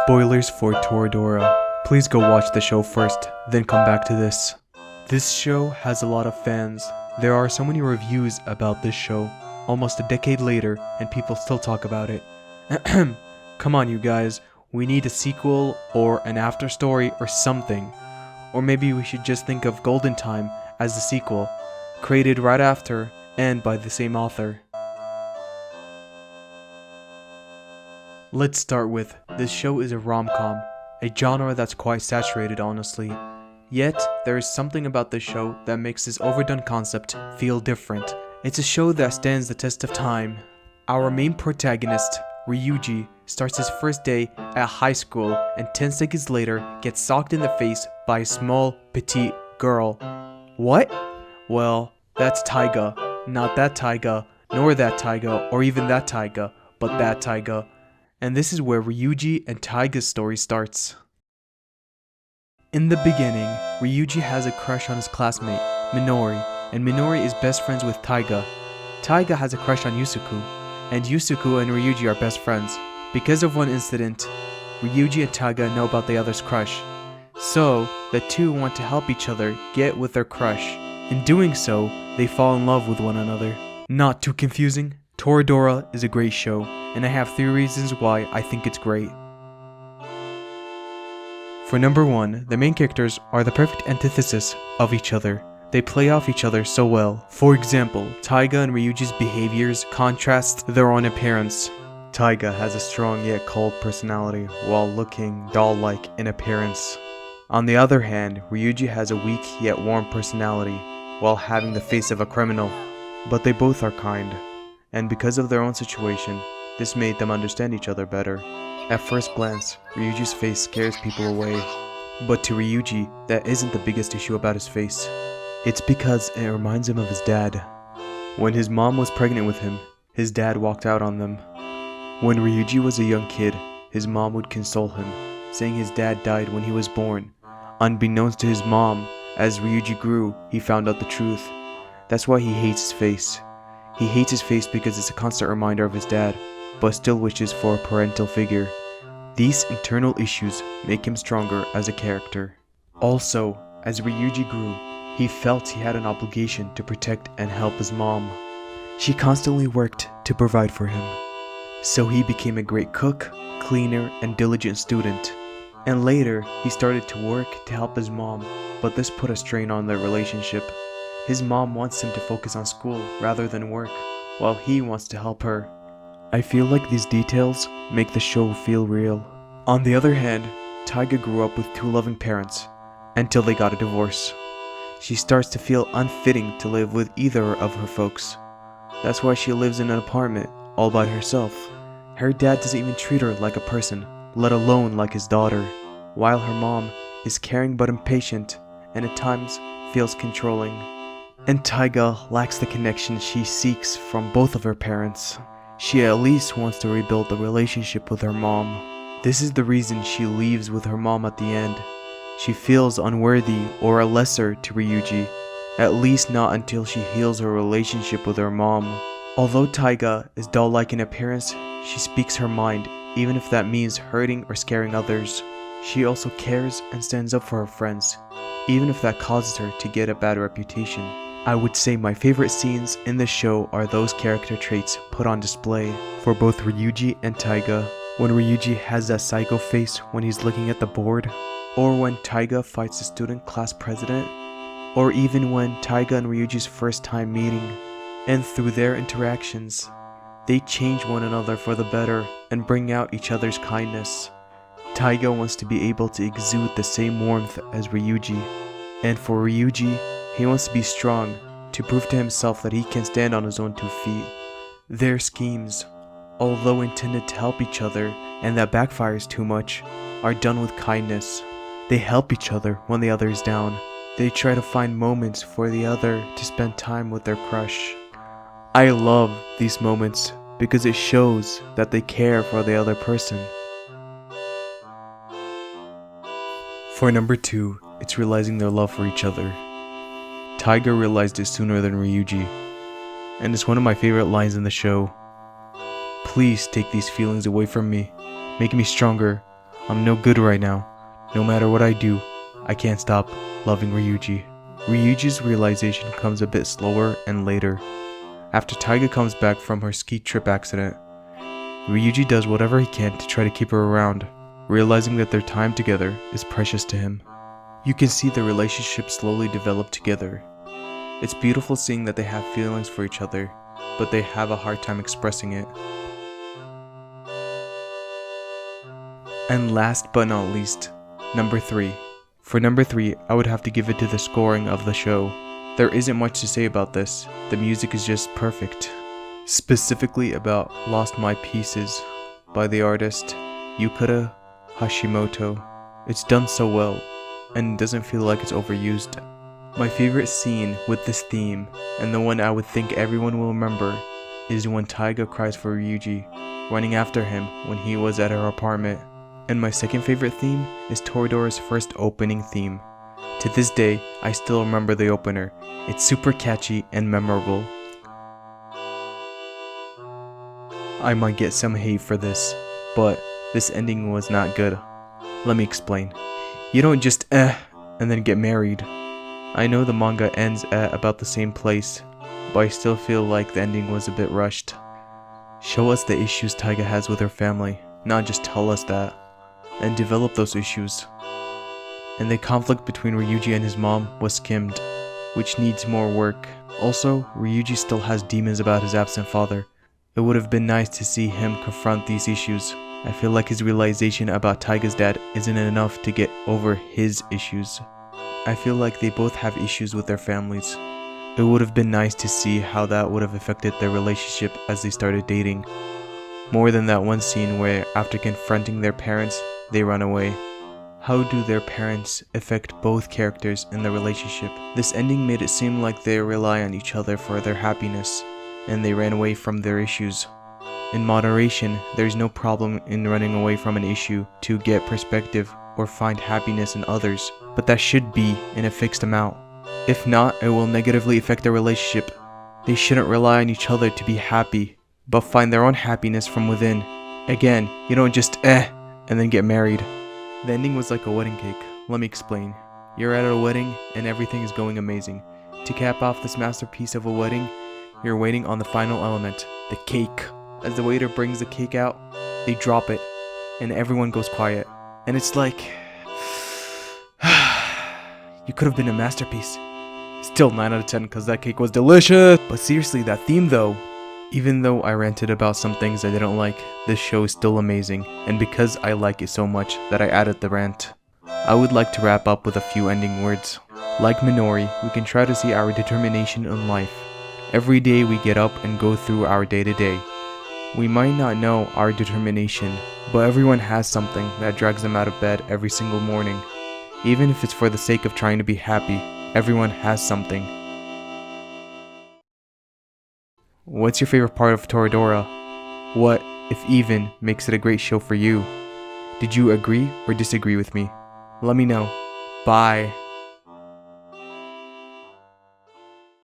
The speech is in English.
Spoilers for Toradora. Please go watch the show first, then come back to this. This show has a lot of fans. There are so many reviews about this show, almost a decade later, and people still talk about it. Come on, you guys. We need a sequel or an after story or something. Or maybe we should just think of Golden Time as the sequel, created right after and by the same author. Let's start with, this show is a rom-com, a genre that's quite saturated honestly. Yet, there is something about this show that makes this overdone concept feel different. It's a show that stands the test of time. Our main protagonist, Ryuji, starts his first day at high school and 10 seconds later gets socked in the face by a small, petite girl. What? Well, that's Taiga. Not that Taiga, nor that Taiga, or even that Taiga, but that Taiga. And this is where Ryuji and Taiga's story starts. In the beginning, Ryuji has a crush on his classmate, Minori, and Minori is best friends with Taiga. Taiga has a crush on Yusuku, and Yusuku and Ryuji are best friends. Because of one incident, Ryuji and Taiga know about the other's crush. So, the two want to help each other get with their crush. In doing so, they fall in love with one another. Not too confusing? Toradora is a great show, and I have 3 reasons why I think it's great. For number 1, the main characters are the perfect antithesis of each other. They play off each other so well. For example, Taiga and Ryuji's behaviors contrast their own appearance. Taiga has a strong yet cold personality while looking doll-like in appearance. On the other hand, Ryuji has a weak yet warm personality while having the face of a criminal. But they both are kind. And because of their own situation, this made them understand each other better. At first glance, Ryuji's face scares people away. But to Ryuji, that isn't the biggest issue about his face. It's because it reminds him of his dad. When his mom was pregnant with him, his dad walked out on them. When Ryuji was a young kid, his mom would console him, saying his dad died when he was born. Unbeknownst to his mom, as Ryuji grew, he found out the truth. That's why he hates his face. He hates his face because it's a constant reminder of his dad, but still wishes for a parental figure. These internal issues make him stronger as a character. Also, as Ryuji grew, he felt he had an obligation to protect and help his mom. She constantly worked to provide for him. So he became a great cook, cleaner, and diligent student. And later, he started to work to help his mom, but this put a strain on their relationship. His mom wants him to focus on school rather than work, while he wants to help her. I feel like these details make the show feel real. On the other hand, Taiga grew up with 2 loving parents, until they got a divorce. She starts to feel unfitting to live with either of her folks. That's why she lives in an apartment, all by herself. Her dad doesn't even treat her like a person, let alone like his daughter, while her mom is caring but impatient, and at times feels controlling. And Taiga lacks the connection she seeks from both of her parents. She at least wants to rebuild the relationship with her mom. This is the reason she leaves with her mom at the end. She feels unworthy or a lesser to Ryuji, at least not until she heals her relationship with her mom. Although Taiga is doll-like in appearance, she speaks her mind, even if that means hurting or scaring others. She also cares and stands up for her friends, even if that causes her to get a bad reputation. I would say my favorite scenes in this show are those character traits put on display for both Ryuji and Taiga. When Ryuji has that psycho face when he's looking at the board, or when Taiga fights the student class president, or even when Taiga and Ryuji's first time meeting. And through their interactions, they change one another for the better and bring out each other's kindness. Taiga wants to be able to exude the same warmth as Ryuji, and for Ryuji, he wants to be strong, to prove to himself that he can stand on his own 2 feet. Their schemes, although intended to help each other and that backfires too much, are done with kindness. They help each other when the other is down. They try to find moments for the other to spend time with their crush. I love these moments because it shows that they care for the other person. For number 2, it's realizing their love for each other. Taiga realized it sooner than Ryuji, and it's one of my favorite lines in the show. Please take these feelings away from me, make me stronger. I'm no good right now. No matter what I do, I can't stop loving Ryuji. Ryuji's realization comes a bit slower and later. After Taiga comes back from her ski trip accident, Ryuji does whatever he can to try to keep her around, realizing that their time together is precious to him. You can see the relationship slowly develop together. It's beautiful seeing that they have feelings for each other, but they have a hard time expressing it. And last but not least, number 3. For number 3, I would have to give it to the scoring of the show. There isn't much to say about this, the music is just perfect. Specifically about Lost My Pieces by the artist Yukata Hashimoto. It's done so well, and doesn't feel like it's overused. My favorite scene with this theme, and the one I would think everyone will remember, is when Taiga cries for Ryuji, running after him when he was at her apartment. And my second favorite theme is Toradora's first opening theme. To this day, I still remember the opener. It's super catchy and memorable. I might get some hate for this, but this ending was not good. Let me explain. You don't just and then get married. I know the manga ends at about the same place, but I still feel like the ending was a bit rushed. Show us the issues Taiga has with her family, not just tell us that, and develop those issues. And the conflict between Ryuji and his mom was skimmed, which needs more work. Also, Ryuji still has demons about his absent father. It would have been nice to see him confront these issues. I feel like his realization about Taiga's dad isn't enough to get over his issues. I feel like they both have issues with their families. It would have been nice to see how that would have affected their relationship as they started dating. More than that one scene where, after confronting their parents, they run away. How do their parents affect both characters in the relationship? This ending made it seem like they rely on each other for their happiness, and they ran away from their issues. In moderation, there's no problem in running away from an issue to get perspective or find happiness in others, but that should be in a fixed amount. If not, it will negatively affect their relationship. They shouldn't rely on each other to be happy, but find their own happiness from within. Again, you don't just and then get married. The ending was like a wedding cake. Let me explain. You're at a wedding and everything is going amazing. To cap off this masterpiece of a wedding, you're waiting on the final element, the cake. As the waiter brings the cake out, they drop it, and everyone goes quiet. And it's like, you could have been a masterpiece. Still 9 out of 10 because that cake was delicious. But seriously, that theme though, even though I ranted about some things I didn't like, this show is still amazing, and because I like it so much that I added the rant. I would like to wrap up with a few ending words. Like Minori, we can try to see our determination in life. Every day we get up and go through our day-to-day. We might not know our determination, but everyone has something that drags them out of bed every single morning. Even if it's for the sake of trying to be happy, everyone has something. What's your favorite part of Toradora? What, if even, makes it a great show for you? Did you agree or disagree with me? Let me know. Bye.